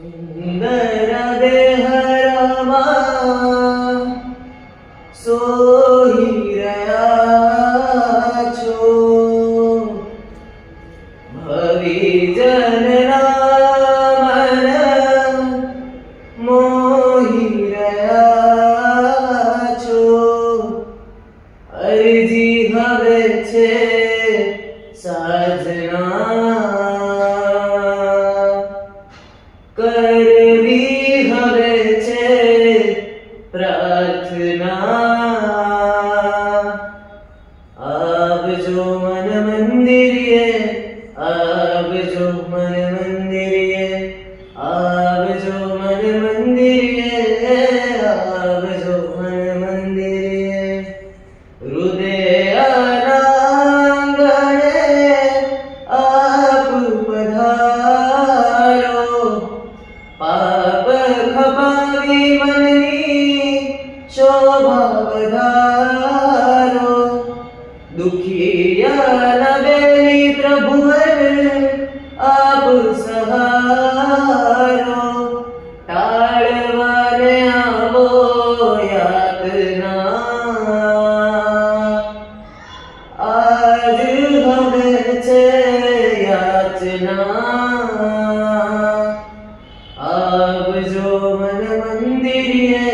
સુંદર દેહરામાં સોહી રહ્યા છો, ભવિજનના મન મોહી રહ્યા છો. અરજી હવે છે સાજના, કરવી હવે છે પ્રાર્થના. આવજો મન મંદિરે, આવજો મન મંદિરે, આવજો મન મંદિરે, આવજો મન મંદિરે. હૃદયના આંગણે આપ પધારો, પાપ ખપાવી મનની શોભા વધારો. દુખિયાના બેલી પ્રભુવર આપ સહારો, ટાળવાને આવો યાતના. આજ હવે છે યાચના. આવજો મન મંદિરે,